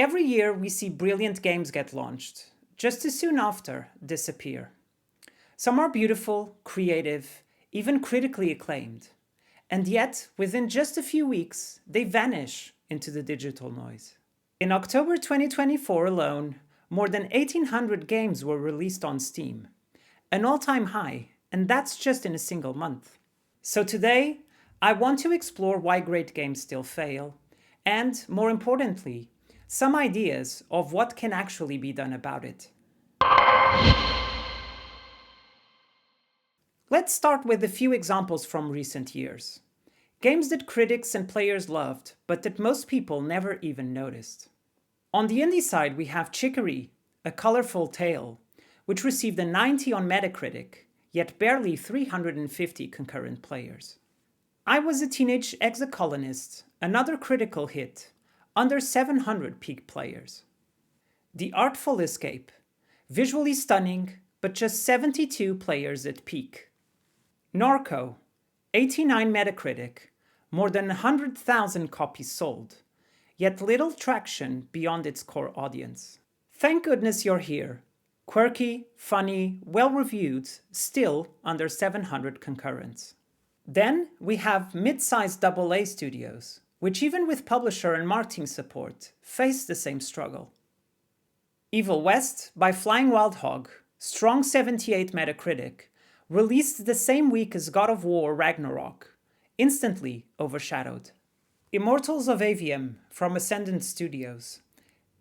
Every year we see brilliant games get launched, just as soon after disappear. Some are beautiful, creative, even critically acclaimed. And yet, within just a few weeks, they vanish into the digital noise. In October 2024 alone, more than 1,800 games were released on Steam, an all-time high, and that's just in a single month. So today, I want to explore why great games still fail, and, more importantly, some ideas of what can actually be done about it. Let's start with a few examples from recent years. Games that critics and players loved, but that most people never even noticed. On the indie side, we have Chicory, a colorful tale, which received a 90 on Metacritic, yet barely 350 concurrent players. I Was a Teenage Exocolonist, another critical hit, under 700 peak players. The Artful escape, visually stunning, but just 72 players at peak. Norco, 89 Metacritic, more than 100,000 copies sold, yet little traction beyond its core audience. Thank goodness you're here. Quirky, funny, well-reviewed, still under 700 concurrents. Then we have mid-sized AA studios, which even with publisher and marketing support, face the same struggle. Evil West by Flying Wild Hog, strong 78 Metacritic, released the same week as God of War Ragnarok, instantly overshadowed. Immortals of Aveum from Ascendant Studios,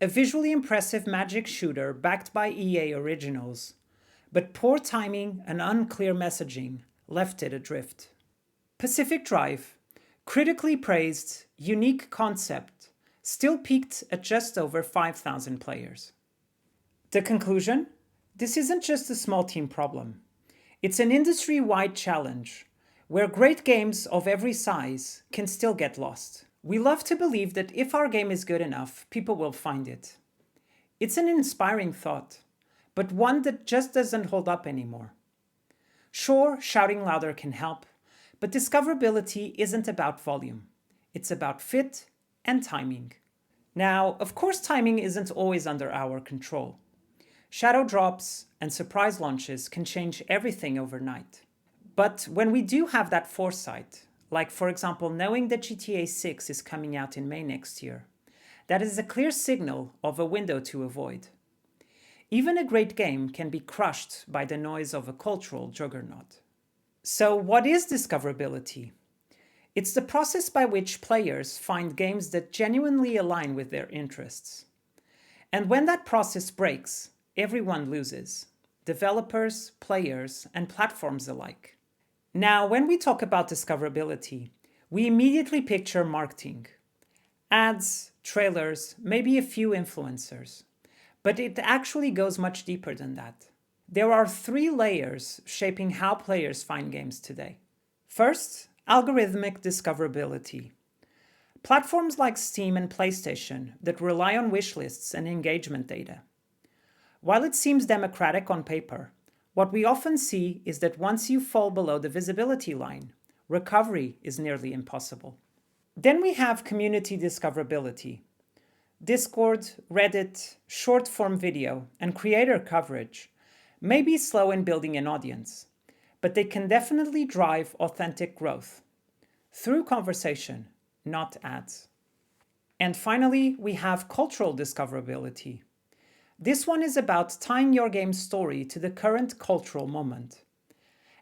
a visually impressive magic shooter backed by EA Originals, but poor timing and unclear messaging left it adrift. Pacific Drive, critically praised, unique concept, still peaked at just over 5,000 players. The conclusion? This isn't just a small team problem. It's an industry-wide challenge, where great games of every size can still get lost. We love to believe that if our game is good enough, people will find it. It's an inspiring thought, but one that just doesn't hold up anymore. Sure, shouting louder can help, but discoverability isn't about volume. It's about fit and timing. Now, of course, timing isn't always under our control. Shadow drops and surprise launches can change everything overnight. But when we do have that foresight, like for example knowing that GTA 6 is coming out in May next year, that is a clear signal of a window to avoid. Even a great game can be crushed by the noise of a cultural juggernaut. So what is discoverability? It's the process by which players find games that genuinely align with their interests. And when that process breaks, everyone loses. Developers, players, and platforms alike. Now, when we talk about discoverability, we immediately picture marketing. Ads, trailers, maybe a few influencers. But it actually goes much deeper than that. There are 3 layers shaping how players find games today. First, algorithmic discoverability. Platforms like Steam and PlayStation that rely on wishlists and engagement data. While it seems democratic on paper, what we often see is that once you fall below the visibility line, recovery is nearly impossible. Then we have community discoverability. Discord, Reddit, short-form video, and creator coverage may be slow in building an audience, but they can definitely drive authentic growth through conversation, not ads. And finally, we have cultural discoverability. This one is about tying your game's story to the current cultural moment.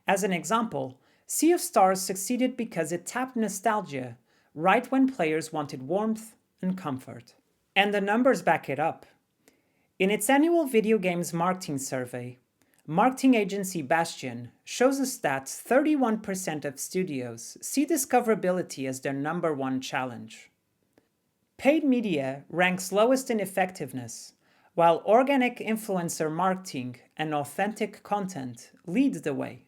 As an example, Sea of Stars succeeded because it tapped nostalgia right when players wanted warmth and comfort. And the numbers back it up. In its annual video games marketing survey, marketing agency Bastion shows us that 31% of studios see discoverability as their #1 challenge. Paid media ranks lowest in effectiveness, while organic influencer marketing and authentic content lead the way.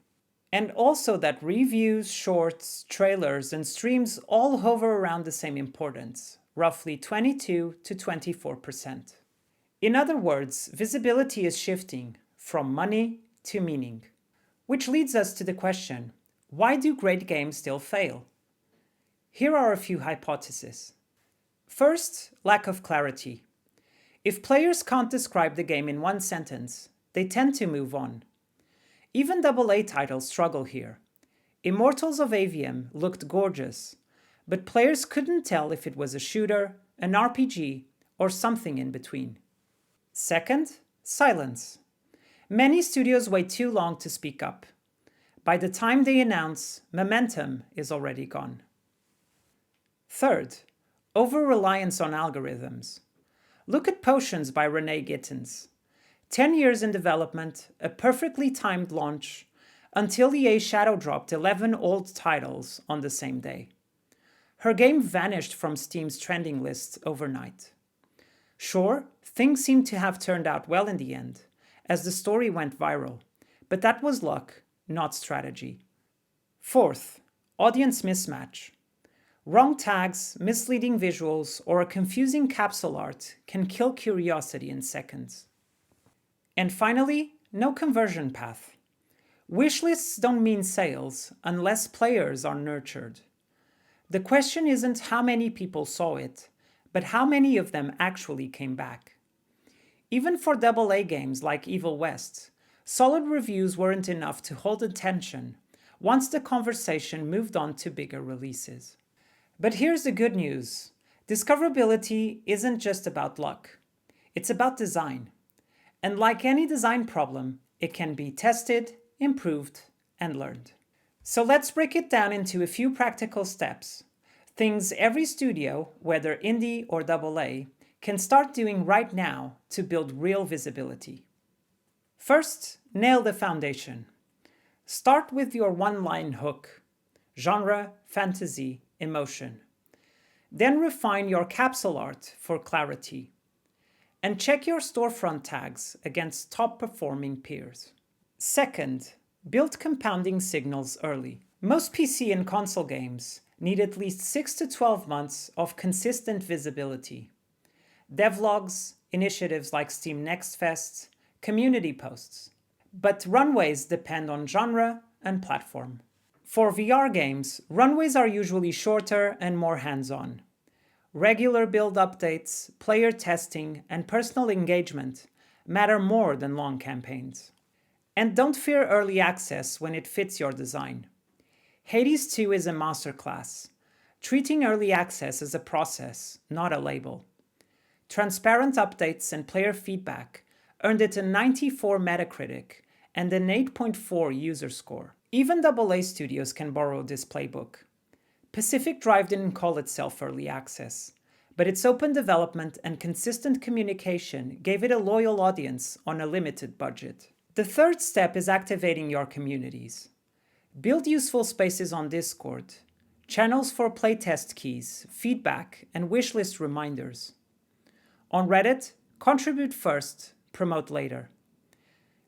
And also that reviews, shorts, trailers, and streams all hover around the same importance, roughly 22 to 24%. In other words, visibility is shifting from money to meaning. Which leads us to the question, why do great games still fail? Here are a few hypotheses. First, lack of clarity. If players can't describe the game in one sentence, they tend to move on. Even AA titles struggle here. Immortals of Aveum looked gorgeous, but players couldn't tell if it was a shooter, an RPG, or something in between. Second, silence. Many studios wait too long to speak up. By the time they announce, momentum is already gone. Third, over-reliance on algorithms. Look at Potions by Renee Gittins. 10 years in development, a perfectly timed launch, until EA shadow dropped 11 old titles on the same day. Her game vanished from Steam's trending lists overnight. Sure, things seem to have turned out well in the end, as the story went viral, but that was luck, not strategy. Fourth, audience mismatch. Wrong tags, misleading visuals, or a confusing capsule art can kill curiosity in seconds. And finally, no conversion path. Wishlists don't mean sales unless players are nurtured. The question isn't how many people saw it, but how many of them actually came back. Even for AA games like Evil West, solid reviews weren't enough to hold attention once the conversation moved on to bigger releases. But here's the good news. Discoverability isn't just about luck. It's about design. And like any design problem, it can be tested, improved, and learned. So let's break it down into a few practical steps. Things every studio, whether indie or AA, can start doing right now to build real visibility. First, nail the foundation. Start with your one-line hook: genre, fantasy, emotion. Then refine your capsule art for clarity. And check your storefront tags against top-performing peers. Second, build compounding signals early. Most PC and console games need at least 6 to 12 months of consistent visibility. Devlogs, initiatives like Steam Next Fest, community posts. But runways depend on genre and platform. For VR games, runways are usually shorter and more hands-on. Regular build updates, player testing, and personal engagement matter more than long campaigns. And don't fear early access when it fits your design. Hades 2 is a masterclass, treating early access as a process, not a label. Transparent updates and player feedback earned it a 94 Metacritic and an 8.4 user score. Even AA studios can borrow this playbook. Pacific Drive didn't call itself early access, but its open development and consistent communication gave it a loyal audience on a limited budget. The third step is activating your communities. Build useful spaces on Discord, channels for playtest keys, feedback, and wishlist reminders. On Reddit, contribute first, promote later.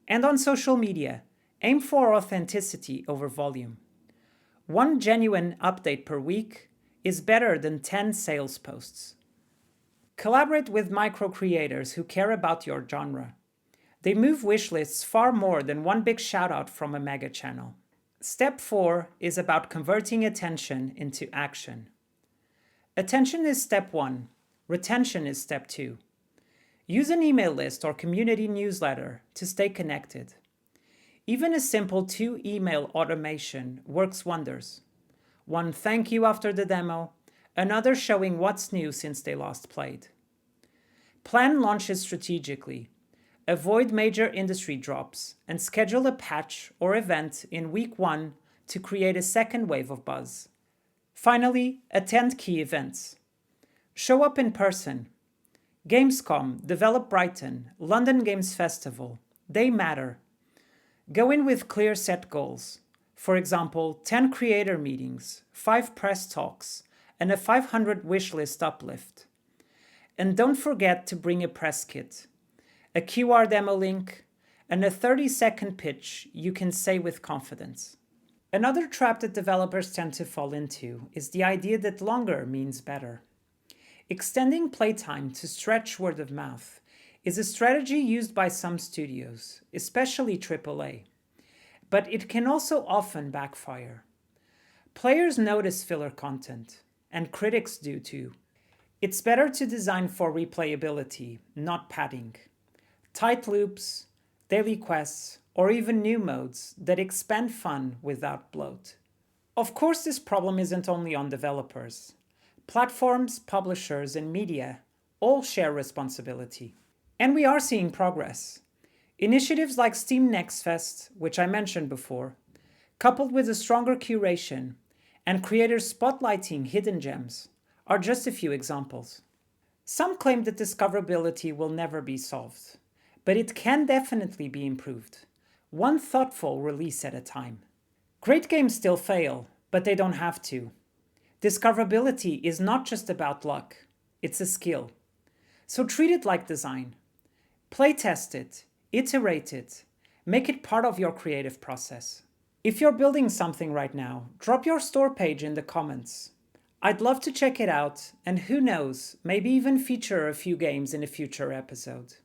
And on social media, aim for authenticity over volume. One genuine update per week is better than 10 sales posts. Collaborate with micro-creators who care about your genre. They move wishlists far more than one big shoutout from a mega channel. Step 4 is about converting attention into action. Attention is step 1. Retention is step 2. Use an email list or community newsletter to stay connected. Even a simple 2-email automation works wonders. One thank you after the demo, another showing what's new since they last played. Plan launches strategically. Avoid major industry drops and schedule a patch or event in week 1 to create a second wave of buzz. Finally, attend key events. Show up in person. Gamescom, Develop Brighton, London Games Festival, they matter. Go in with clear set goals. For example, 10 creator meetings, 5 press talks, and a 500 wishlist uplift. And don't forget to bring a press kit, a QR demo link, and a 30-second pitch you can say with confidence. Another trap that developers tend to fall into is the idea that longer means better. Extending playtime to stretch word of mouth is a strategy used by some studios, especially AAA, but it can also often backfire. Players notice filler content, and critics do too. It's better to design for replayability, not padding. Tight loops, daily quests, or even new modes that expand fun without bloat. Of course, this problem isn't only on developers. Platforms, publishers, and media all share responsibility. And we are seeing progress. Initiatives like Steam Next Fest, which I mentioned before, coupled with a stronger curation and creators spotlighting hidden gems, are just a few examples. Some claim that discoverability will never be solved, but it can definitely be improved, one thoughtful release at a time. Great games still fail, but they don't have to. Discoverability is not just about luck, it's a skill. So treat it like design. Playtest it, iterate it, make it part of your creative process. If you're building something right now, drop your store page in the comments. I'd love to check it out, and who knows, maybe even feature a few games in a future episode.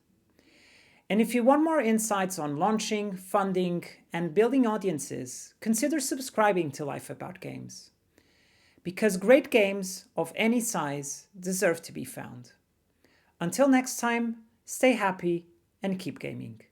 And if you want more insights on launching, funding, and building audiences, consider subscribing to Life About Games. Because great games of any size deserve to be found. Until next time, stay happy and keep gaming.